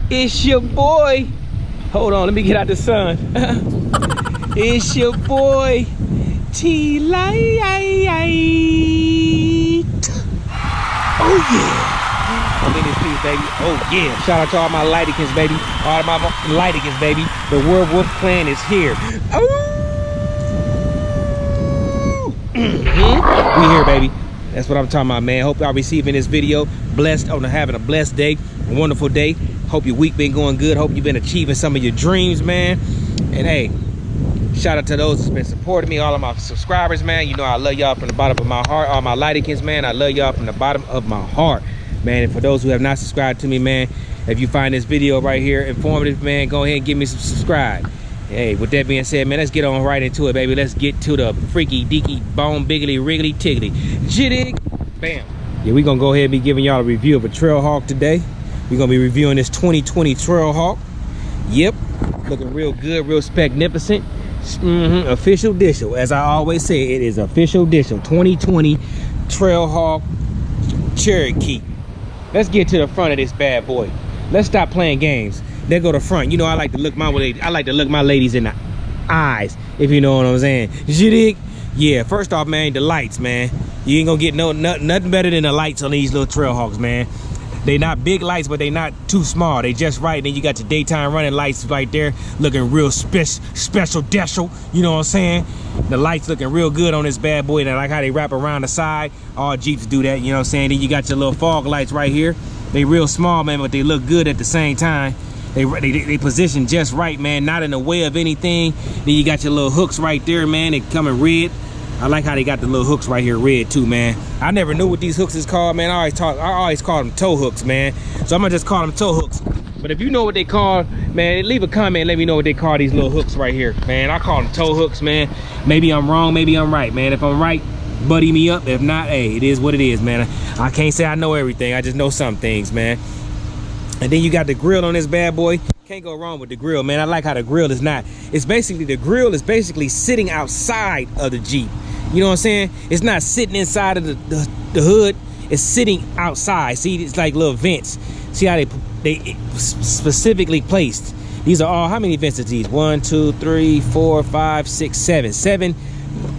It's your boy. Hold on, let me get out the sun. It's your boy, Tlites. Oh yeah. I'm in this piece, baby. Oh yeah. Shout out to all my Lightykins, baby. All my Lightykins, baby. The World Wolf Clan is here. Oh. We here, baby. That's what I'm talking about, man. Hope y'all receiving this video blessed, having a blessed day, a wonderful day. Hope your week been going good. Hope you've been achieving some of your dreams, man. And hey, shout out to those that's been supporting me, all of my subscribers, man. You know I love y'all from the bottom of my heart. All my Lightykins, man, I love y'all from the bottom of my heart, man. And for those who have not subscribed to me, man, if you find this video right here informative, man, go ahead and give me some subscribe. Hey, with that being said, man, let's get on right into it, baby. Let's get to the freaky deaky bone biggly wriggly tiggly jittig bam. Yeah, we're gonna go ahead and be giving y'all a review of a Trailhawk today. We're gonna be reviewing this 2020 Trailhawk. Yep, looking real good, real specnificent. Official dishel, as I always say, it is official dishel. 2020 Trailhawk Cherokee. Let's get to the front of this bad boy. Let's stop playing games. There go the front. You know I like to look my ladies in the eyes, if you know what I'm saying. You dig? Yeah, first off, man, the lights, man. You ain't gonna get nothing better than the lights on these little Trailhawks, man. They not big lights, but they not too small. They just right. And then you got your daytime running lights right there, looking real special deshel. You know what I'm saying? The lights looking real good on this bad boy. And I like how they wrap around the side. All Jeeps do that, you know what I'm saying? Then you got your little fog lights right here. They real small, man, but they look good at the same time. They position just right, man, not in the way of anything. Then you got your little hooks right there, man. They come in red. I like how they got the little hooks right here red too, man. I never knew what these hooks is called, man. I always call them toe hooks, man. So I'm gonna just call them toe hooks. But if you know what they call, man, leave a comment and let me know what they call these little hooks right here, man. I call them toe hooks, man. Maybe I'm wrong, maybe I'm right, man. If I'm right, buddy me up. If not, hey, it is what it is, man. I can't say I know everything. I just know some things, man. And then you got the grill on this bad boy. Can't go wrong with the grill, man. I like how the grill is not. It's basically, the grill is basically sitting outside of the Jeep. You know what I'm saying? It's not sitting inside of the hood. It's sitting outside. See, it's like little vents. See how they specifically placed. These are all, how many vents are these? 1, 2, 3, 4, 5, 6, 7. 7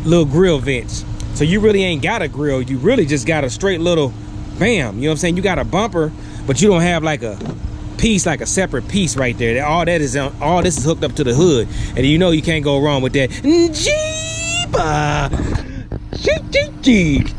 little grill vents. So you really ain't got a grill. You really just got a straight little bam. You know what I'm saying? You got a bumper, but you don't have like a piece, like a separate piece right there. All this is hooked up to the hood, and you know you can't go wrong with that Jeep.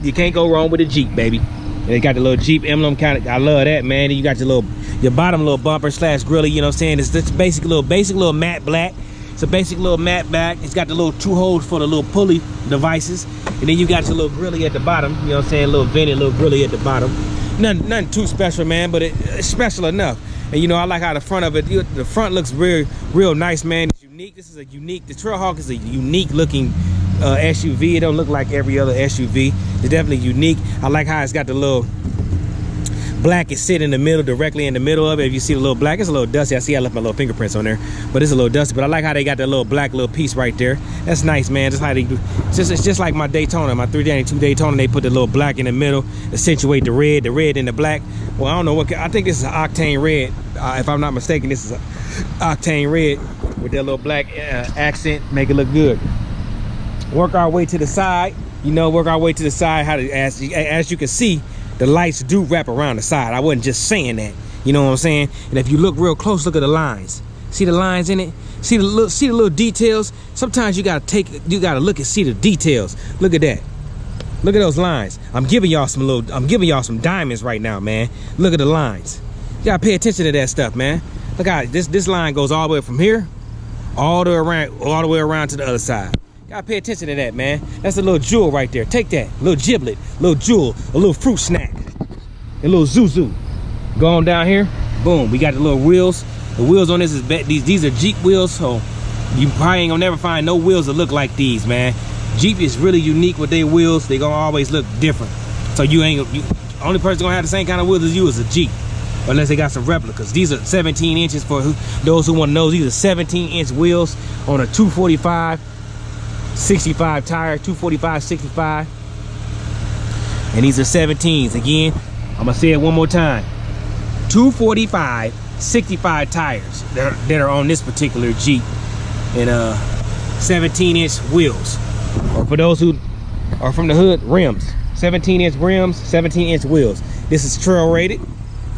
You can't go wrong with a Jeep, baby. And they got the little Jeep emblem, kind of. I love that, man. And you got your bottom little bumper slash grilly. You know what I'm saying? It's just basic little matte black. It's a basic little matte back. It's got the little 2 holes for the little pulley devices, and then you got your little grilly at the bottom. You know what I'm saying? Little vented little grilly at the bottom. Nothing too special, man, but it's special enough. And you know, I like how the front of it, the front looks real nice, man. It's unique. This is a unique, the Trailhawk is a unique looking SUV. It don't look like every other SUV. It's definitely unique. I like how it's got the little black is sitting in the middle, directly in the middle of it. If you see the little black, it's a little dusty. I see I left my little fingerprints on there, but it's a little dusty. But I like how they got that little black little piece right there. That's nice, man. Just how they do. It's just like my Daytona, my 392 Daytona. They put the little black in the middle, accentuate the red and the black. Well, I don't know what. I think this is an octane red. If I'm not mistaken, this is an octane red with that little black accent. Make it look good. Work our way to the side. You know, work our way to the side. As you can see, the lights do wrap around the side. I wasn't just saying that. You know what I'm saying? And if you look real close, look at the lines. See the lines in it? See the little details? Sometimes you gotta look and see the details. Look at that. Look at those lines. I'm giving y'all some diamonds right now, man. Look at the lines. You gotta pay attention to that stuff, man. Look how this line goes all the way from here, all the way around to the other side. Gotta pay attention to that, man. That's a little jewel right there. Take that, little giblet, little jewel, a little fruit snack. a little zoo. Go on down here, boom, we got the little wheels. The wheels on this is these are Jeep wheels, so you probably ain't gonna never find no wheels that look like these, man. Jeep is really unique with their wheels. They gonna always look different. So only person gonna have the same kind of wheels as you is a Jeep, unless they got some replicas. These are 17 inches for those who want to know. These are 17-inch wheels on a 245 65 tire, 245 65, and these are 17s. Again, I'm gonna say it one more time. 245 65 tires that are on this particular Jeep, and 17-inch wheels. Or for those who are from the hood, rims. 17-inch rims, 17-inch wheels. This is trail rated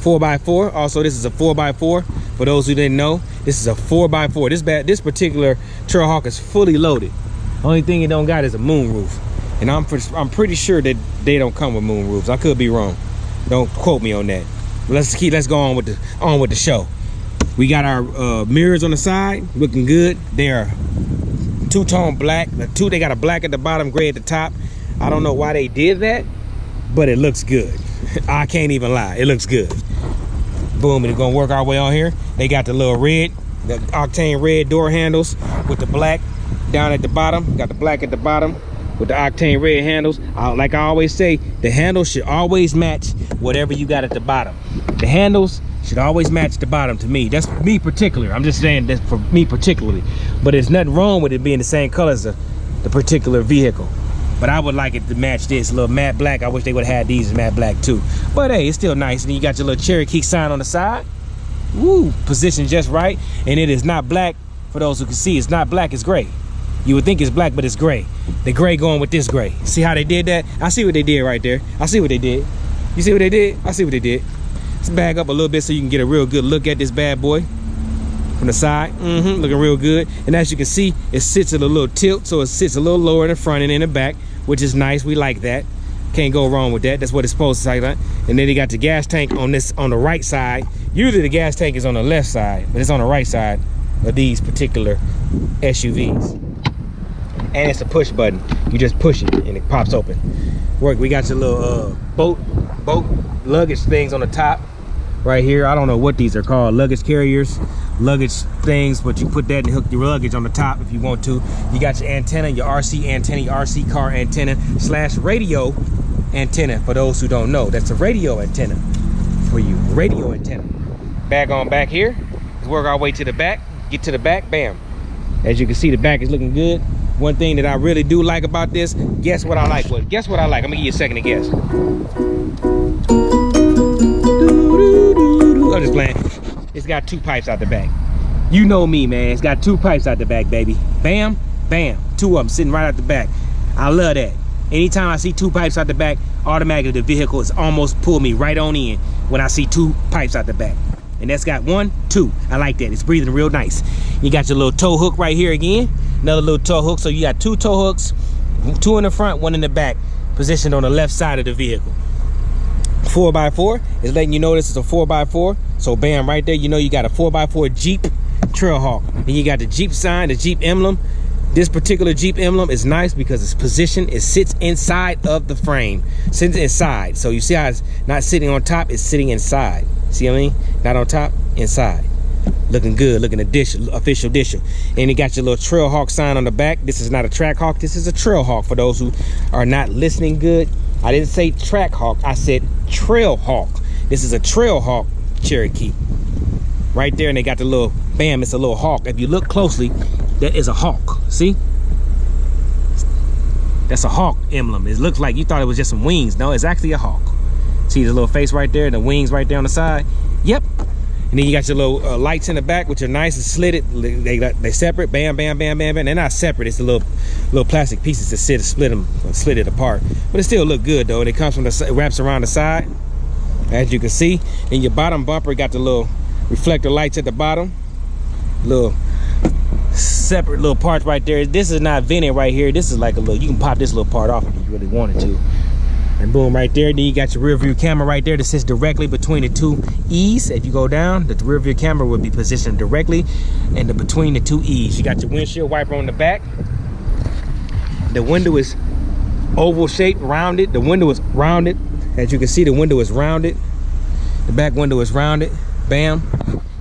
4x4. Also, this is a 4x4. For those who didn't know, this is a 4x4. This particular Trailhawk is fully loaded. Only thing it don't got is a moon roof, and I'm pretty sure that they don't come with moon roofs. I could be wrong. Don't quote me on that. Let's go on with the show. We got our mirrors on the side, looking good. They are two-tone black. They got a black at the bottom, gray at the top. I don't know why they did that, but it looks good. I can't even lie, it looks good. Boom, and it's gonna work our way on here. They got the little red, the octane red door handles with the black down at the bottom. Got the black at the bottom with the octane red handles. Like I always say, the handles should always match whatever you got at the bottom. The handles should always match the bottom to me. That's me particular. I'm just saying that for me particularly. But there's nothing wrong with it being the same color as the particular vehicle. But I would like it to match this, a little matte black. I wish they would have had these in matte black too. But hey, it's still nice. And then you got your little Cherokee sign on the side. Woo, positioned just right. And it is not black. For those who can see, it's not black, it's gray. You would think it's black, but it's gray. The gray going with this gray. See how they did that? I see what they did right there. I see what they did. You see what they did? I see what they did. Let's back up a little bit so you can get a real good look at this bad boy from the side. Looking real good. And as you can see, it sits at a little tilt, so it sits a little lower in the front and in the back, which is nice. We like that. Can't go wrong with that. That's what it's supposed to say. And then they got the gas tank on the right side. Usually the gas tank is on the left side, but it's on the right side of these particular SUVs. And it's a push button. You just push it and it pops open. We got your little boat luggage things on the top right here. I don't know what these are called, luggage carriers, luggage things, but you put that and hook your luggage on the top if you want to. You got your antenna, your RC antenna, your RC car antenna / radio antenna. For those who don't know, that's a radio antenna for you, radio antenna. Back here. Let's work our way to the back. Get to the back, bam. As you can see, the back is looking good. One thing that I really do like about this, guess what I like? Well, guess what I like? I'm gonna give you a second to guess. I'm just playing. It's got 2 pipes out the back. You know me, man. It's got 2 pipes out the back, baby. Bam, bam. 2 of them sitting right out the back. I love that. Anytime I see 2 pipes out the back, automatically the vehicle is almost pull me right on in when I see 2 pipes out the back. And that's got 1, 2. I like that. It's breathing real nice. You got your little tow hook right here again. Another little tow hook. So you got 2 tow hooks, 2 in the front, 1 in the back, positioned on the left side of the vehicle. 4x4 is letting you know this is a 4x4. So bam, right there, you know you got a 4x4 Jeep Trailhawk. And you got the Jeep sign, the Jeep emblem. This particular Jeep emblem is nice because it's positioned, it sits inside of the frame. Sits inside. So you see how it's not sitting on top, it's sitting inside. See what I mean? Not on top, inside. Looking good, looking official. And you got your little Trailhawk sign on the back. This is not a Trackhawk, this is a Trailhawk. For those who are not listening good, I didn't say Trackhawk, I said Trailhawk. This is a Trailhawk Cherokee. Right there, and they got the little, bam, it's a little hawk. If you look closely, that is a hawk, see? That's a hawk emblem. It looks like you thought it was just some wings. No, it's actually a hawk. See the little face right there, and the wings right there on the side? Yep. And then you got your little lights in the back, which are nice and slitted. They separate, bam, bam, bam, bam, bam. They're not separate. It's the little plastic pieces that split it apart. But it still look good though. And it comes from it wraps around the side, as you can see. And your bottom bumper got the little reflector lights at the bottom. Little separate little parts right there. This is not vented right here. This is like a little. You can pop this little part off if you really wanted to. And boom, right there. Then you got your rear view camera right there that sits directly between the 2 E's. If you go down, the rear view camera will be positioned directly in between the 2 E's. You got your windshield wiper on the back. The window is oval shaped, rounded. The window is rounded. As you can see, the window is rounded. The back window is rounded. Bam.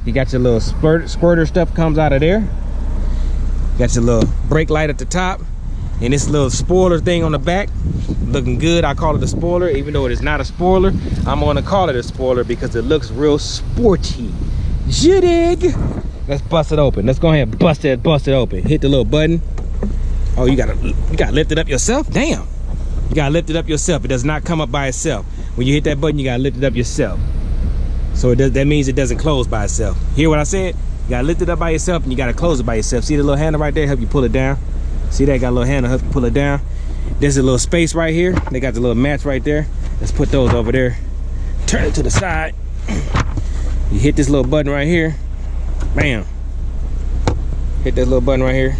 You got your little squirter stuff comes out of there. Got your little brake light at the top. And this little spoiler thing on the back, looking good. I call it a spoiler, even though it is not a spoiler. I'm gonna call it a spoiler because it looks real sporty. You dig? Let's bust it open. Let's go ahead and bust it open. Hit the little button. Oh, you gotta lift it up yourself? Damn. You gotta lift it up yourself. It does not come up by itself. When you hit that button, you gotta lift it up yourself. So that means it doesn't close by itself. Hear what I said? You gotta lift it up by yourself and you gotta close it by yourself. See the little handle right there? Help you pull it down. See that? Got a little handle, help you pull it down. There's a little space right here. They got the little mats right there. Let's put those over there. Turn it to the side. You hit this little button right here. Bam. Hit that little button right here.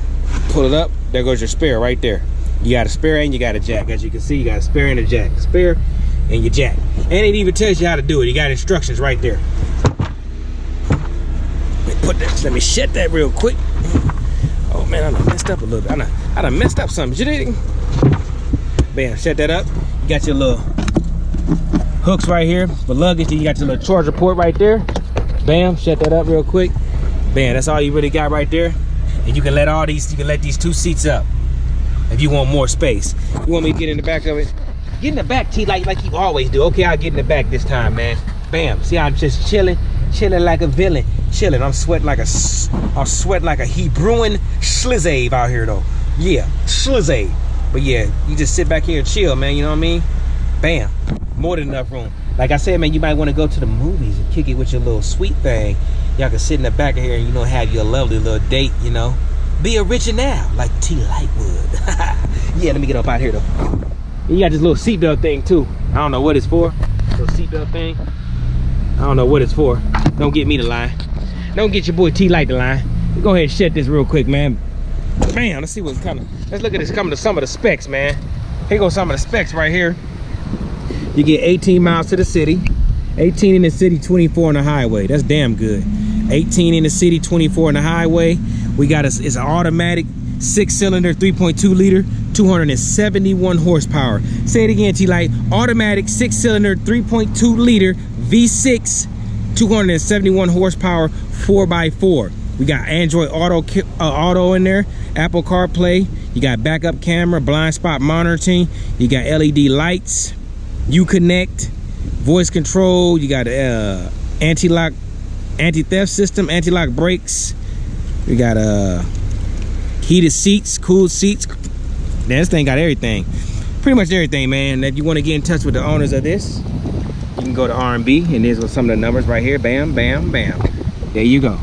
Pull it up. There goes your spare right there. You got a spare and you got a jack. As you can see, you got a spare and a jack. Spare and your jack. And it even tells you how to do it. You got instructions right there. Let me shut that real quick. Oh man, I done messed up a little bit. I done messed up something. You dig? Bam, shut that up. You got your little hooks right here for luggage. You got your little charger port right there. Bam, shut that up real quick. Bam, that's all you really got right there. And you can let these two seats up if you want more space. You want me to get in the back of it? Get in the back, T, like you always do. Okay, I'll get in the back this time, man. Bam. See how I'm just chilling like a villain. Chilling. I'm sweating like a Hebrewan Schlizzave out here though. Yeah, Schlizzave. But yeah, you just sit back here and chill, man. You know what I mean? Bam. More than enough room. Like I said, man, you might want to go to the movies and kick it with your little sweet thing. Y'all can sit in the back of here and, you know, have your lovely little date, you know. Be original, like Tlites World. Yeah, let me get up out here though. You got this little seatbelt thing too. I don't know what it's for. Little seatbelt thing. I don't know what it's for. Don't get me the line. Don't get your boy T-Light the line. Go ahead and shut this real quick, man. Man, let's see what's coming. Let's look at this coming to some of the specs, man. Here goes some of the specs right here. You get 18 miles to the city. 18 in the city, 24 on the highway. That's damn good. 18 in the city, 24 on the highway. We got it's an automatic 6-cylinder, 3.2 liter, 271 horsepower. Say it again, T-Light. Automatic 6-cylinder, 3.2 liter, V6, 271 horsepower, 4x4. We got Android Auto in there, Apple CarPlay. You got backup camera, blind spot monitoring. You got LED lights, Uconnect, voice control. You got anti-lock, anti-theft system, anti-lock brakes. We got heated seats, cooled seats. Man, this thing got everything. Pretty much everything, man. If you want to get in touch with the owners of this, you can go to R&B, and there's some of the numbers right here. Bam, bam, bam. There you go.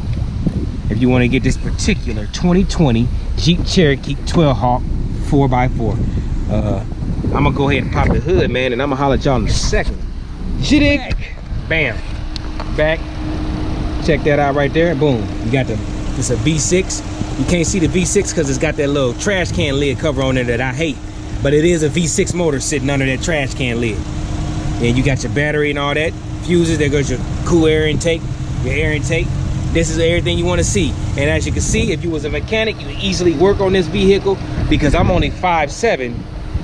If you want to get this particular 2020 Jeep Cherokee Trailhawk 4x4. I'm gonna go ahead and pop the hood, man, and I'm gonna holler at y'all in a second. Back. Bam. Back. Check that out right there. Boom. You got it's a V6. You can't see the V6 because it's got that little trash can lid cover on there that I hate. But it is a V6 motor sitting under that trash can lid. And you got your battery and all that. Fuses, there goes your cool air intake, your air intake. This is everything you want to see. And as you can see, if you was a mechanic, you would easily work on this vehicle because I'm only 5'7",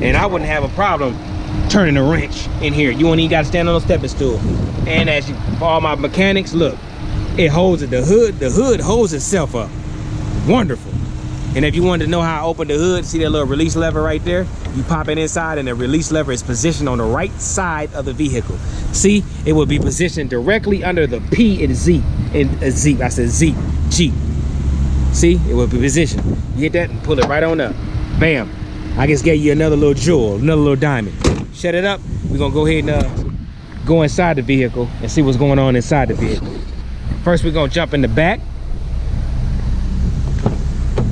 and I wouldn't have a problem turning a wrench in here. You won't even got to stand on a stepping stool. And as you, for all my mechanics, look, it holds it. The hood holds itself up. Wonderful. And if you wanted to know how I open the hood, see that little release lever right there? You pop it inside and the release lever is positioned on the right side of the vehicle. See, it will be positioned directly under the P and Z. I said Z, Jeep. See, it will be positioned. You hit that and pull it right on up. Bam. I just gave you another little jewel, another little diamond. Shut it up. We're gonna go ahead and go inside the vehicle and see what's going on inside the vehicle. First, we're gonna jump in the back.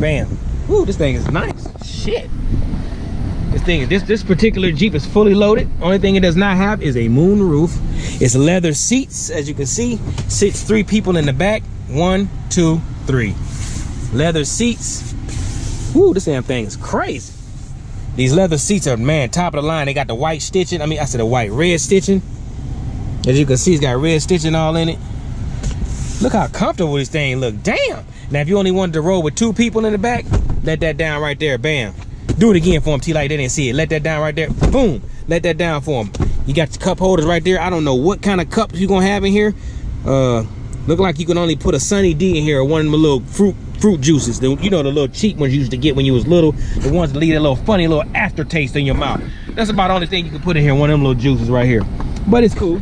Bam. Ooh, this thing is nice. Shit. This particular Jeep is fully loaded. Only thing it does not have is a moon roof. It's leather seats, as you can see. Sits 3 people in the back. 1, 2, 3. Leather seats. Ooh, this damn thing is crazy. These leather seats are, man, top of the line. They got the white stitching. I said the red stitching. As you can see, it's got red stitching all in it. Look how comfortable this thing look. Damn. Now, if you only wanted to roll with 2 people in the back, let that down right there. Bam. Do it again for them, T-Light. They didn't see it. Let that down right there. Boom. Let that down for them. You got your cup holders right there. I don't know what kind of cups you're gonna have in here. Look like you can only put a Sunny D in here, or one of them little fruit juices. You know, the little cheap ones you used to get when you was little, the ones that leave a little funny little aftertaste in your mouth. That's about the only thing you can put in here, one of them little juices right here. But it's cool.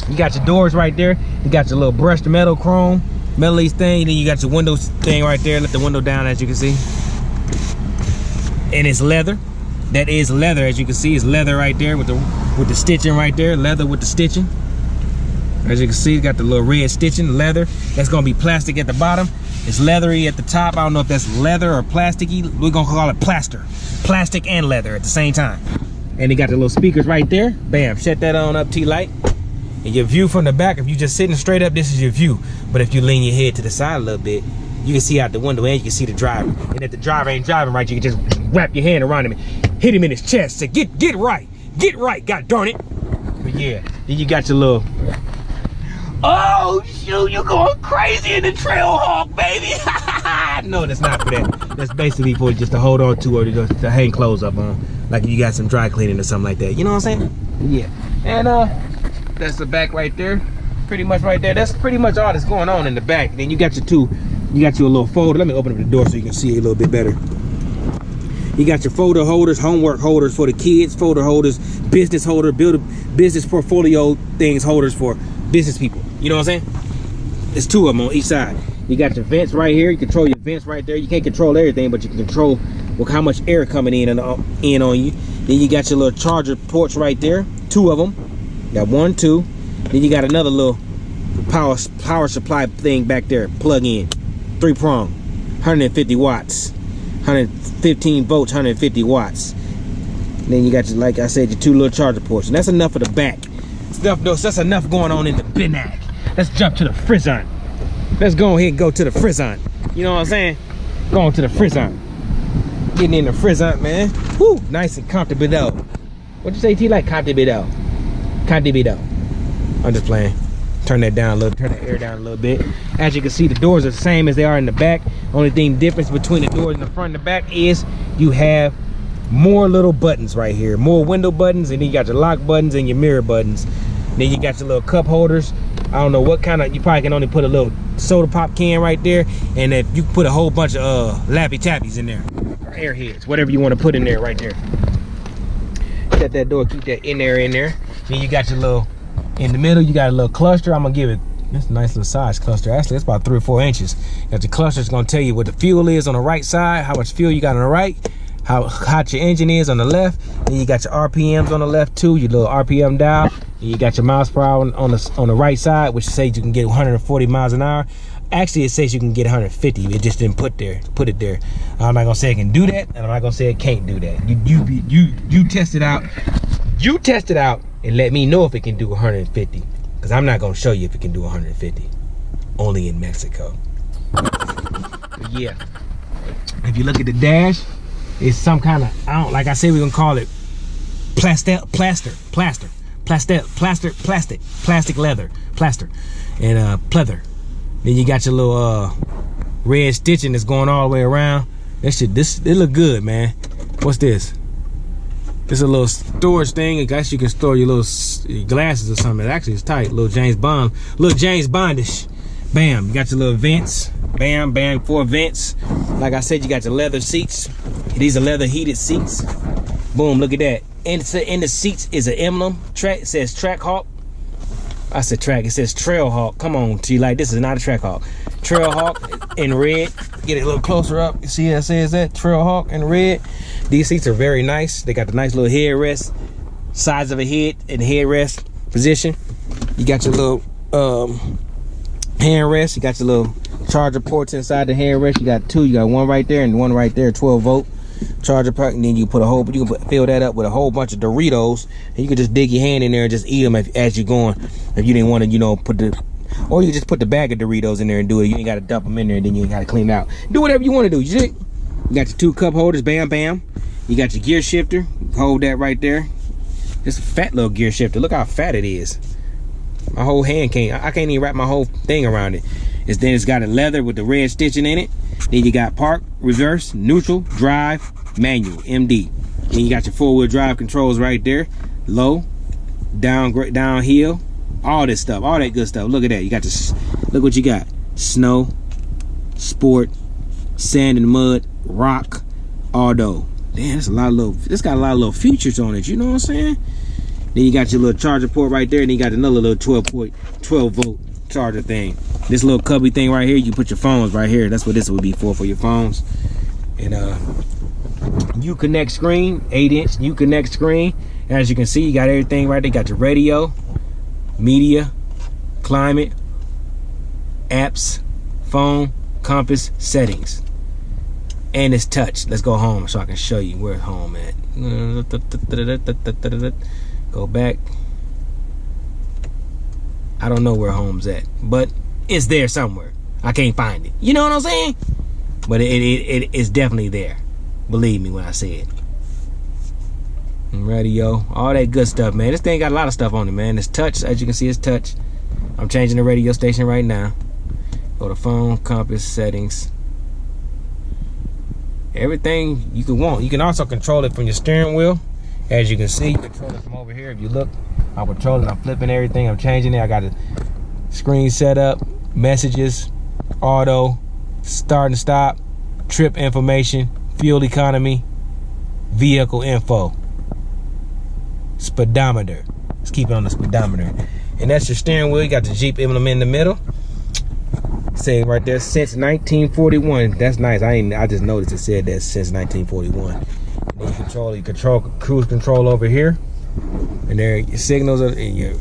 You got your doors right there. You got your little brushed metal chrome, metally thing. Then you got your windows thing right there. Let the window down, as you can see. And it's leather. That is leather, as you can see. It's leather right there with the stitching right there. Leather with the stitching. As you can see, got the little red stitching, leather. That's gonna be plastic at the bottom. It's leathery at the top. I don't know if that's leather or plasticky. We're gonna call it plaster. Plastic and leather at the same time. And you got the little speakers right there. Bam, shut that on up, T-Light. And your view from the back, if you're just sitting straight up, this is your view. But if you lean your head to the side a little bit, you can see out the window and you can see the driver. And if the driver ain't driving right, you can just wrap your hand around him and hit him in his chest. Say, get right, god darn it. But yeah, then you got your little, oh shoot, you're going crazy in the Trailhawk, baby. No, that's not for that. That's basically for just to hold on to or to hang clothes up on. Like if you got some dry cleaning or something like that. You know what I'm saying? Yeah. And that's the back right there. Pretty much right there. That's pretty much all that's going on in the back. And then you got your little folder. Let me open up the door so you can see it a little bit better. You got your folder holders, homework holders for the kids, folder holders, business holder, build a business portfolio things holders for business people. You know what I'm saying? There's two of them on each side. You got your vents right here. You control your vents right there. You can't control everything, but you can control how much air coming in on you. Then you got your little charger ports right there. Two of them. You got 1, 2. Then you got another little power supply thing back there. Plug in. 3-prong. 150 watts. 115 volts, 150 watts. And then you got your, like I said, your 2 little charger ports. And that's enough for the back. That's enough going on in the binac. Let's jump to the Frizzon. Let's go ahead and go to the Frizzon. You know what I'm saying? Going to the Frizzon. Getting in the Frizzon, man. Whoo, nice and comfortable though. What'd you say, T? Like comfortable though? Comfortable though. I'm just playing. Turn that down a little, turn the air down a little bit. As you can see, the doors are the same as they are in the back. Only thing difference between the doors in the front and the back is you have more little buttons right here, more window buttons, and then you got your lock buttons and your mirror buttons. Then you got your little cup holders. I don't know what kind of, you probably can only put a little soda pop can right there, and if you put a whole bunch of Laffy Tappies in there, or airheads, whatever you want to put in there right there. Shut that door, keep that in there. Then you got your little, in the middle you got a little cluster. I'm gonna give it, that's a nice little size cluster. Actually, it's about 3 or 4 inches. Got the cluster, it's gonna tell you what the fuel is on the right side, how much fuel you got on the right, how hot your engine is on the left. Then you got your RPMs on the left too, your little RPM dial. And you got your miles per hour on the right side, which says you can get 140 miles an hour. Actually, it says you can get 150. It just didn't put it there. I'm not gonna say it can do that, and I'm not gonna say it can't do that. You test it out. You test it out and let me know if it can do 150. Because I'm not gonna show you if it can do 150. Only in Mexico. But yeah. If you look at the dash, it's some kind of, like I said, we're gonna call it plastic leather, plaster, and pleather. Then you got your little red stitching that's going all the way around. It look good, man. What's this? It's a little storage thing. I guess you can store your little glasses or something. Actually, it's tight. Little James Bondish. Bam, you got your little vents. Bam, 4 vents. Like I said, you got your leather seats. These are leather heated seats. Boom, look at that. And in the seats is an emblem. It says Trackhawk. I said track, it says Trailhawk. Come on, T-Light, this is not a Trackhawk. Trailhawk in red. Get it a little closer up. You see how it says that? Trailhawk in red. These seats are very nice. They got the nice little headrest, size of a head and headrest position. You got your little handrest. You got your little charger ports inside the handrest. You got 2. You got 1 right there and 1 right there, 12 volt charger pack. And then you can fill that up with a whole bunch of Doritos, and you can just dig your hand in there and just eat them as you're going. If you didn't want to, or you can just put the bag of Doritos in there and do it. You ain't got to dump them in there, and then you ain't got to clean it out. Do whatever you want to do. You see? You got your 2 cup holders. Bam. You got your gear shifter. Hold that right there. It's a fat little gear shifter. Look how fat it is. My whole hand I can't even wrap my whole thing around it. Then it's got a leather with the red stitching in it. Then you got park, reverse, neutral, drive, manual, MD. Then you got your 4-wheel drive controls right there. Low, downhill, all this stuff, all that good stuff. Look at that. You got this. Look what you got: snow, sport, sand and mud, rock, auto. Damn, that's a lot of little. This got a lot of little features on it. You know what I'm saying? Then you got your little charger port right there, and then you got another little 12 volt charger thing. This little cubby thing right here, you put your phones right here. That's what this would be for your phones. And Uconnect screen, 8-inch Uconnect screen. As you can see, you got everything right there. You got your radio, media, climate, apps, phone, compass, settings. And it's touch. Let's go home so I can show you where home at. Go back. I don't know where home's at, but it's there somewhere. I can't find it. You know what I'm saying? But it's definitely there. Believe me when I say it. Radio, all that good stuff, man. This thing got a lot of stuff on it, man. It's touch. As you can see, it's touch. I'm changing the radio station right now. Go to phone, compass, settings. Everything you can want. You can also control it from your steering wheel. As you can see, you control it from over here. If you look, I'm controlling, I'm flipping everything, I'm changing it. I got a screen set up, messages, auto, start and stop, trip information, fuel economy, vehicle info, speedometer. Let's keep it on the speedometer. And that's your steering wheel. You got the Jeep emblem in the middle. Say right there, since 1941. That's nice. I just noticed it said that since 1941. And then you control cruise control over here. And there your signals are in your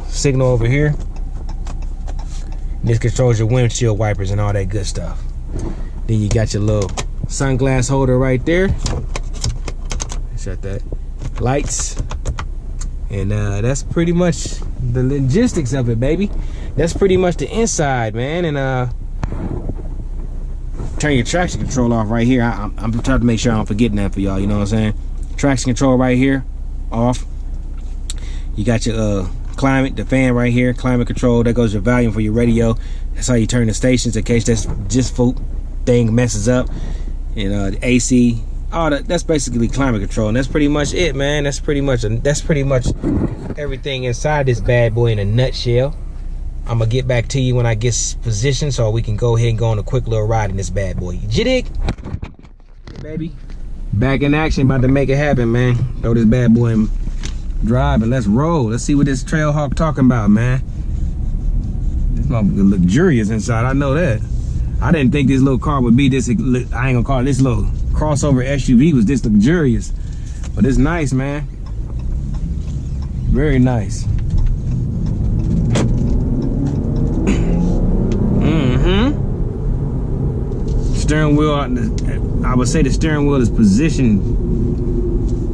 signal over here. And this controls your windshield wipers and all that good stuff. Then you got your little sunglass holder right there. Shut that. Lights. And that's pretty much the logistics of it, baby. That's pretty much the inside, man. And turn your traction control off right here. I'm trying to make sure I don't forget that for y'all. You know what I'm saying? Traction control right here, off. You got your climate, the fan right here, climate control. That goes your volume for your radio. That's how you turn the stations in case that's just thing messes up. You know, the AC. All that. That's basically climate control, and that's pretty much it, man. That's pretty much everything inside this bad boy in a nutshell. I'm gonna get back to you when I get positioned so we can go ahead and go on a quick little ride in this bad boy. You dig? Hey, baby. Back in action, about to make it happen, man. Throw this bad boy in drive and let's roll. Let's see what this Trailhawk talking about, man. This motherfucker luxurious inside, I know that. I didn't think this little car would be this, I ain't gonna call it this little crossover SUV was this luxurious. But it's nice, man. Very nice. Steering wheel, I would say the steering wheel is positioned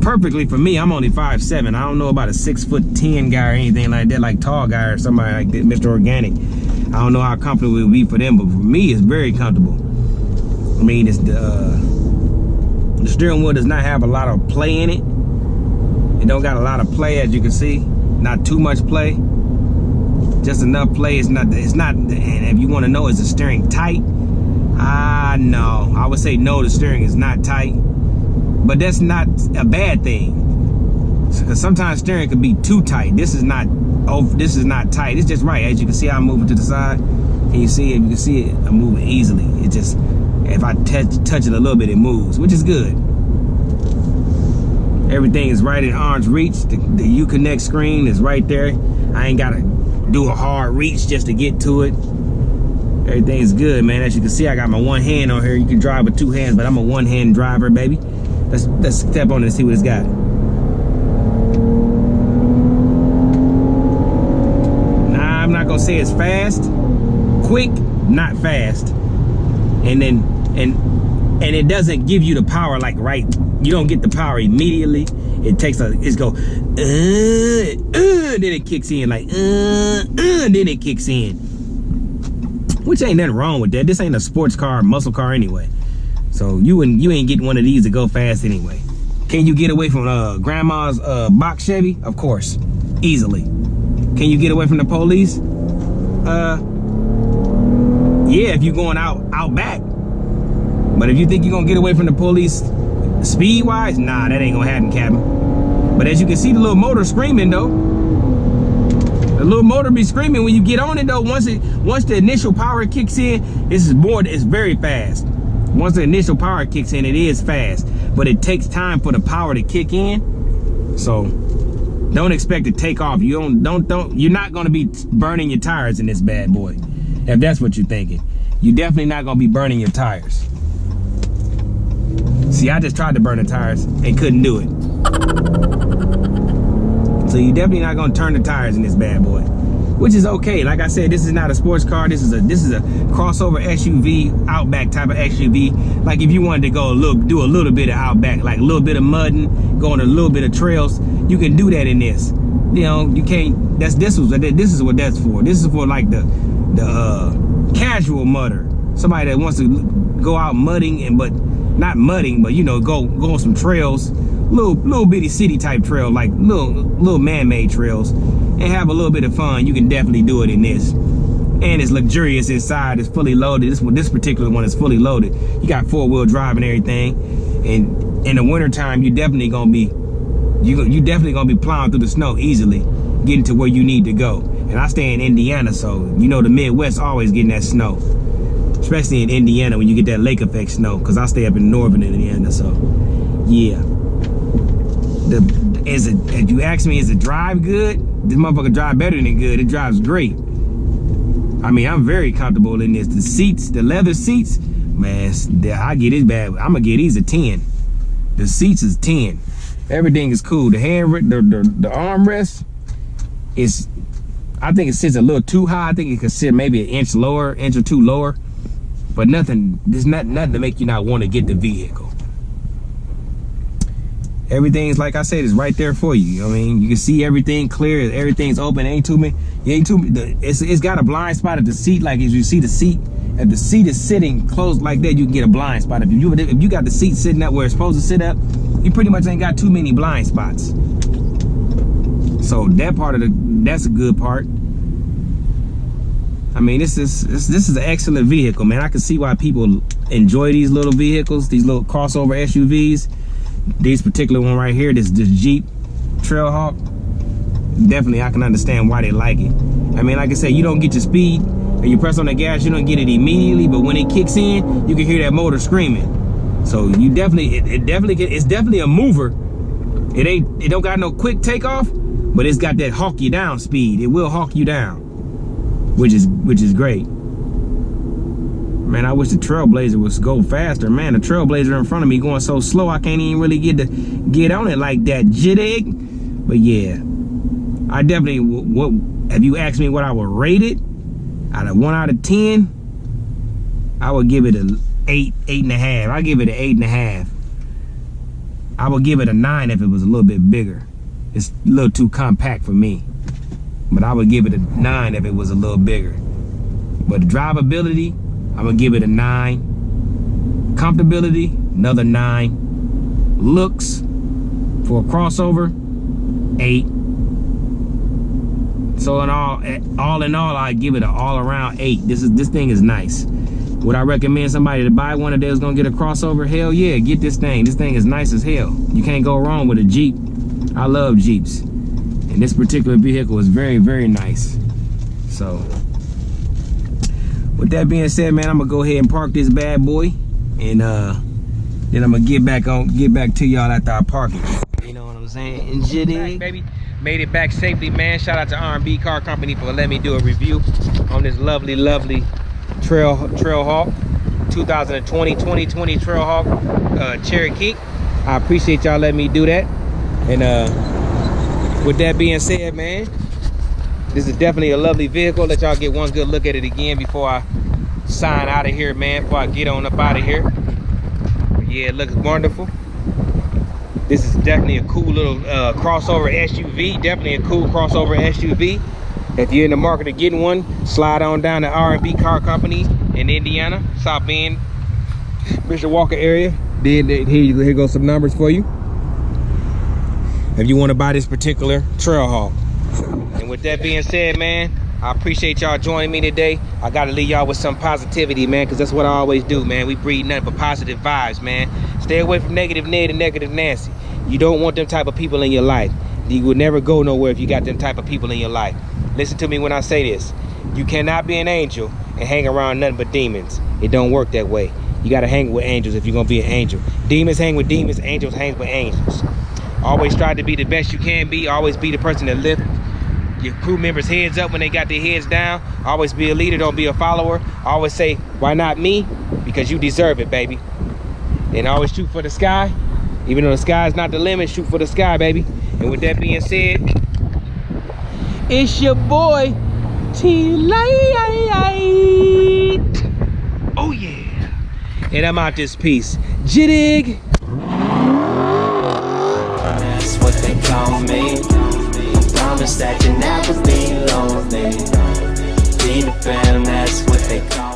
perfectly for me. I'm only 5'7". I don't know about a 6'10" guy or anything like that, like tall guy or somebody like that, Mr. Organic. I don't know how comfortable it would be for them, but for me, it's very comfortable. I mean, it's the steering wheel does not have a lot of play in it. It don't got a lot of play, as you can see. Not too much play. Just enough play. It's not. And if you want to know, is the steering tight? No. I would say no. The steering is not tight, but that's not a bad thing. Because sometimes steering could be too tight. This is not. Oh, this is not tight. It's just right. As you can see, I'm moving to the side. Can you see it? You can see it. I'm moving easily. It just, if I touch it a little bit, it moves, which is good. Everything is right in arm's reach. The Uconnect screen is right there. I ain't gotta do a hard reach just to get to it. Everything is good, man. As you can see, I got my one hand on here. You can drive with two hands, but I'm a one-hand driver, baby. Let's step on it and see what it's got. Nah, I'm not gonna say it's fast. Quick, not fast. And it doesn't give you the power like right. You don't get the power immediately. It takes then it kicks in like then it kicks in. Which ain't nothing wrong with that. This ain't a sports car, muscle car anyway. So you ain't getting one of these to go fast anyway. Can you get away from grandma's box Chevy? Of course, easily. Can you get away from the police? Yeah, if you're going out back. But if you think you're gonna get away from the police speed-wise, nah, that ain't gonna happen, Captain. But as you can see, the little motor screaming though. The little motor be screaming when you get on it though. Once the initial power kicks in, it's very fast. Once the initial power kicks in, it is fast, but it takes time for the power to kick in. So don't expect to take off. You're not gonna be burning your tires in this bad boy. If that's what you're thinking, you're definitely not gonna be burning your tires. See, I just tried to burn the tires and couldn't do it. So you're definitely not gonna turn the tires in this bad boy, which is okay. Like I said, this is not a sports car. This is a crossover SUV, Outback type of SUV. Like if you wanted to go do a little bit of Outback, like a little bit of mudding, go on a little bit of trails, you can do that in this. You know, you can't. This is what that's for. This is for like the casual mudder, somebody that wants to go out mudding but not mudding, but you know, go on some trails, little bitty city type trail, like little man-made trails, and have a little bit of fun. You can definitely do it in this. And it's luxurious inside. It's fully loaded. This particular one is fully loaded. You got 4-wheel drive and everything. And in the wintertime, you're definitely gonna be plowing through the snow easily, getting to where you need to go. And I stay in Indiana, so you know the Midwest always getting that snow, especially in Indiana when you get that lake effect snow, because I stay up in northern Indiana. So yeah, if you ask me, is it drive good? This motherfucker drive better than good. It drives great. I mean, I'm very comfortable in this. The seats, the leather seats, man, I get it bad. I'm gonna get these a 10. The seats is 10. Everything is cool. The the armrest is, I think it sits a little too high. I think it could sit maybe an inch lower, inch or two lower. But nothing, there's nothing to make you not want to get the vehicle. Everything's, like I said, is right there for you. I mean, you can see everything clear. Everything's open. It's got a blind spot at the seat. Like as you see the seat, if the seat is sitting closed like that, you can get a blind spot. If you got the seat sitting up where it's supposed to sit up, you pretty much ain't got too many blind spots. So that part that's a good part. I mean, this is an excellent vehicle, man. I can see why people enjoy these little vehicles, these little crossover SUVs. This particular one right here, this Jeep Trailhawk, definitely I can understand why they like it. I mean, like I said, you don't get your speed, and you press on the gas, you don't get it immediately, but when it kicks in, you can hear that motor screaming. So you definitely, it's definitely a mover. It don't got no quick takeoff, but it's got that hawk you down speed. It will hawk you down, which is great. Man, I wish the Trailblazer was go faster. Man, the Trailblazer in front of me going so slow, I can't even really get on it like that jittig. But yeah, I definitely, if you ask me what I would rate it, out of 1 out of 10, I would give it an 8.5. I give it an 8.5. I would give it a 9 if it was a little bit bigger. It's a little too compact for me. But I would give it a 9 if it was a little bigger. But the drivability, I'm gonna give it a 9. Comfortability, another 9. Looks, for a crossover, 8. So all in all, I give it an all-around 8. This thing is nice. Would I recommend somebody to buy one if they was gonna get a crossover? Hell yeah, get this thing. This thing is nice as hell. You can't go wrong with a Jeep. I love Jeeps. And this particular vehicle is very, very nice. So, with that being said, man, I'm gonna go ahead and park this bad boy, and then I'm gonna get back to y'all after I park it. You know what I'm saying? And jitty, baby, made it back safely, man. Shout out to R&B Car Company for letting me do a review on this lovely Trailhawk, 2020 Trailhawk Cherokee. I appreciate y'all letting me do that. And with that being said, man, this is definitely a lovely vehicle. Let y'all get one good look at it again before I sign out of here, man, before I get on up out of here. But yeah, it looks wonderful. This is definitely a cool little crossover SUV. Definitely a cool crossover SUV. If you're in the market of getting one, slide on down to R&B Car Company in Indiana, South Bend, Mr. Walker area. Then here goes some numbers for you if you want to buy this particular Trailhawk. And with that being said, man, I appreciate y'all joining me today. I got to leave y'all with some positivity, man, because that's what I always do, man. We breed nothing but positive vibes, man. Stay away from negative Ned and negative Nancy. You don't want them type of people in your life. You would never go nowhere if you got them type of people in your life. listen to me when I say this. You cannot be an angel and hang around nothing but demons. It don't work that way. You gotta hang with angels if you're gonna be an angel. Demons hang with demons, angels hang with angels. Always try to be the best you can be. Always be the person that lifts your crew members' heads up when they got their heads down. Always be a leader, don't be a follower. Always say, why not me? Because you deserve it, baby. And always shoot for the sky. Even though the sky is not the limit, shoot for the sky, baby. And with that being said, it's your boy, Tlites. Oh yeah. And I'm out this piece. Jittig. That's what they call me. Promise that you never be lonely. Be the fam, that's what they call me.